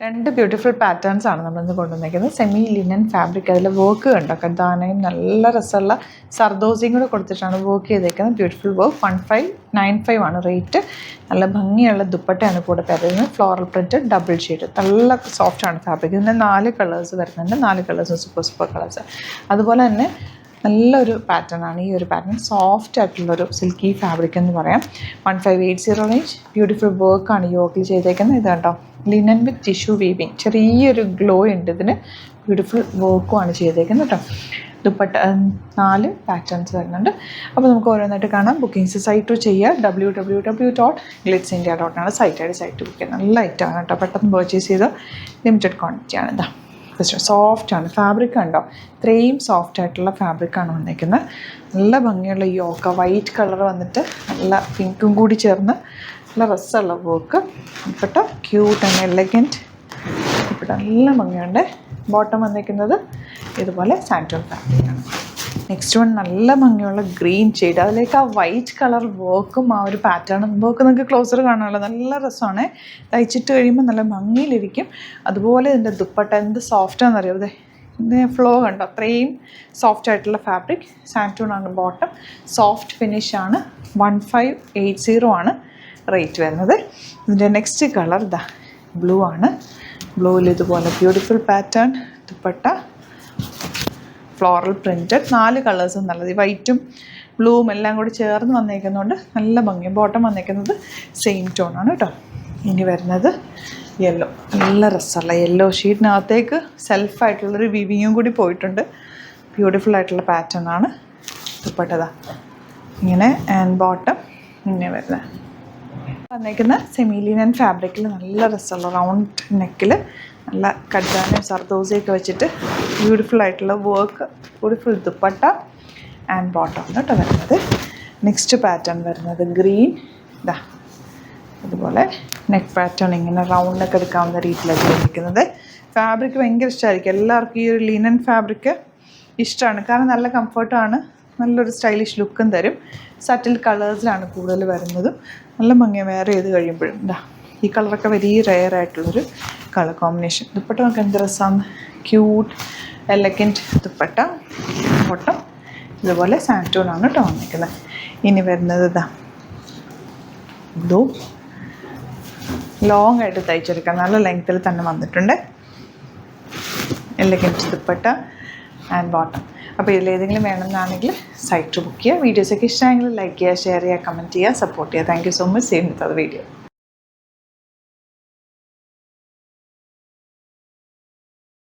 രണ്ട് beautiful patterns ആണ് നമ്മളിന്ന് കൊണ്ടുവന്നിരിക്കുന്നത്. സെമി ലിനൻ ഫാബ്രിക്, അതിൽ വർക്ക് കണ്ടോ, കണ്ടാനയും നല്ല രസമുള്ള സർദോസിയും കൂടെ കൊടുത്തിട്ടാണ് വർക്ക് ചെയ്തേക്കുന്നത്. Beautiful work. 1595 ആണ് റേറ്റ്. നല്ല ഭംഗിയുള്ള ദുപ്പട്ടയാണ് കൂടെ തരുന്നത്. ഫ്ലോറൽ പ്രിൻറ്റ്, ഡബിൾ ഷെയ്ഡ്, നല്ല സോഫ്റ്റാണ് ഫാബ്രിക്. ഇതിൻ്റെ 4 കളേഴ്സ് വരുന്നുണ്ട്. 4 കളേഴ്സും സൂപ്പർ കളേഴ്സ്. അതുപോലെ തന്നെ നല്ലൊരു പാറ്റേൺ ആണ് ഈ ഒരു പാറ്റേൺ. സോഫ്റ്റ് ആയിട്ടുള്ളൊരു സിൽക്കി ഫാബ്രിക് എന്ന് പറയാം. 1580 റേഞ്ച്. ബ്യൂട്ടിഫുൾ വർക്കാണ് യോക്കിൽ ചെയ്തേക്കുന്നത്. ഇത് കണ്ടോ, ലിനൻ വിത്ത് ടിഷ്യൂ വീവിങ്. ചെറിയൊരു ഗ്ലോ ഉണ്ട് ഇതിന്. ബ്യൂട്ടിഫുൾ വർക്കുമാണ് ചെയ്തേക്കുന്നത് കേട്ടോ. ദുപ്പട്ട 4 പാറ്റേൺസ് വരുന്നുണ്ട്. അപ്പോൾ നമുക്ക് ഓരോന്നായിട്ട് കാണാം. ബുക്കിംഗ്സ് സൈറ്റ് ചെയ്യുക. www.glitzindia.com ആണ് സൈറ്റ് ബുക്ക് ചെയ്യുക. നല്ല ഐറ്റമാണ് കേട്ടോ. പെട്ടെന്ന് പർച്ചേസ് ചെയ്ത് ലിമിറ്റഡ് ക്വാണ്ടിറ്റി ആണ്. ഇതാ സോഫ്റ്റാണ് ഫാബ്രിക് കണ്ടോ, ഇത്രയും സോഫ്റ്റ് ആയിട്ടുള്ള ഫാബ്രിക്കാണ് വന്നിരിക്കുന്നത്. നല്ല ഭംഗിയുള്ള യോക്ക, വൈറ്റ് കളർ വന്നിട്ട് നല്ല പിങ്കും കൂടി ചേർന്ന് നല്ല രസമുള്ള വർക്ക്. ഇപ്പോട്ട് ക്യൂട്ട് ആൻഡ് എലഗൻറ്റ്. ഇപ്പോട്ട് നല്ല ഭംഗിയുണ്ട്. ബോട്ടം വന്നിരിക്കുന്നത് ഇതുപോലെ സാൻറ്റോൺ ഫാബ്രിക്കാണ്. നെക്സ്റ്റ് വൺ നല്ല ഭംഗിയുള്ള ഗ്രീൻ ഷെയ്ഡ്, അതിലേക്ക് ആ വൈറ്റ് കളർ വർക്കും ആ ഒരു പാറ്റേൺ വർക്ക് നിങ്ങൾക്ക് ക്ലോസർ കാണാമല്ലോ. നല്ല രസമാണ്. തയ്ച്ചിട്ട് കഴിയുമ്പോൾ നല്ല ഭംഗിയിലിരിക്കും. അതുപോലെ ഇതിൻ്റെ ദുപ്പട്ട എന്ത് സോഫ്റ്റാണെന്നറിയാം. ഇതിൻ്റെ ഫ്ലോ കണ്ടോ, അത്രയും സോഫ്റ്റ് ആയിട്ടുള്ള ഫാബ്രിക്. സാൻറ്റൂൺ ആണ് ബോട്ടം. സോഫ്റ്റ് ഫിനിഷാണ്. 1580 ആണ് റേറ്റ് വരുന്നത്. ഇതിൻ്റെ നെക്സ്റ്റ് കളർ ഇതാ ബ്ലൂ ആണ്. ബ്ലൂവിൽ ഇതുപോലെ beautiful pattern dupatta, floral printed. 4 കളേഴ്സും നല്ലത്. ഈ വൈറ്റും ബ്ലൂവും എല്ലാം കൂടി ചേർന്ന് വന്നേക്കുന്നതുകൊണ്ട് നല്ല ഭംഗി. ബോട്ടം വന്നേക്കുന്നത് സെയിം ടോണാണ് കേട്ടോ. ഇനി വരുന്നത് യെല്ലോ. നല്ല രസമുള്ള യെല്ലോ ഷീറ്റിനകത്തേക്ക് സെൽഫായിട്ടുള്ളൊരു വിവിങ്ങും കൂടി പോയിട്ടുണ്ട്. ബ്യൂട്ടിഫുൾ ആയിട്ടുള്ള പാറ്റേൺ ആണ്. ദുപ്പട്ടതാ ഇങ്ങനെ. ആൻഡ് ബോട്ടം ഇങ്ങനെ വരുന്നത് വന്നേക്കുന്ന സെമി ലിനൻ ഫാബ്രിക്കിൽ നല്ല രസമുള്ള റൗണ്ട് നെക്കിൽ നല്ല കഡ്ജാനും സർദോസയൊക്കെ വെച്ചിട്ട് ബ്യൂട്ടിഫുൾ ആയിട്ടുള്ള work. Beautiful dupatta and bottom കേട്ടോ വരുന്നത്. നെക്സ്റ്റ് പാറ്റേൺ വരുന്നത് ഗ്രീൻ. ഇതാ ഇതുപോലെ നെക്ക് പാറ്റേൺ ഇങ്ങനെ റൗണ്ട് നെക്ക് എടുക്കാവുന്ന രീതിയിലൊക്കെ ഇരിക്കുന്നത്. ഫാബ്രിക് ഭയങ്കര ഇഷ്ടമായിരിക്കും എല്ലാവർക്കും. ഈ ഒരു ലിനൻ ഫാബ്രിക് ഇഷ്ടമാണ്, കാരണം നല്ല കംഫർട്ടാണ്, നല്ലൊരു സ്റ്റൈലിഷ് ലുക്കും തരും. സറ്റിൽ കളേഴ്സിലാണ് കൂടുതൽ വരുന്നത്. നല്ല ഭംഗിയാണ് വെയർ ചെയ്ത് കഴിയുമ്പോഴും. ഇതാ ഈ കളറൊക്കെ വെരി റെയർ ആയിട്ടുള്ളൊരു കളർ കോമ്പിനേഷൻ. ദുപ്പട്ട നമുക്ക് എന്ത് രസമാണ്, ക്യൂട്ട് എലഗൻറ്റ് ദുപ്പട്ട. ബോട്ടം ഇതുപോലെ സാൻറ്റൂൺ ആണ് കേട്ടോ വന്നിരിക്കുന്നത്. ഇനി വരുന്നത് ഇതാ ബ്ലൂ. ലോങ് ആയിട്ട് തയ്ച്ചെടുക്കാം, നല്ല ലെങ്ത്തിൽ തന്നെ വന്നിട്ടുണ്ട്. Elegant dupatta and bottom. അപ്പോൾ ഇതിലേതെങ്കിലും വേണമെന്നാണെങ്കിൽ സൈറ്റ് ബുക്ക് ചെയ്യുക. വീഡിയോസൊക്കെ ഇഷ്ടമായെങ്കിൽ ലൈക്ക് ചെയ്യുക, ഷെയർ ചെയ്യുക, കമൻറ്റ് ചെയ്യുക, സപ്പോർട്ട് ചെയ്യുക. Thank you so much. Seen with the video.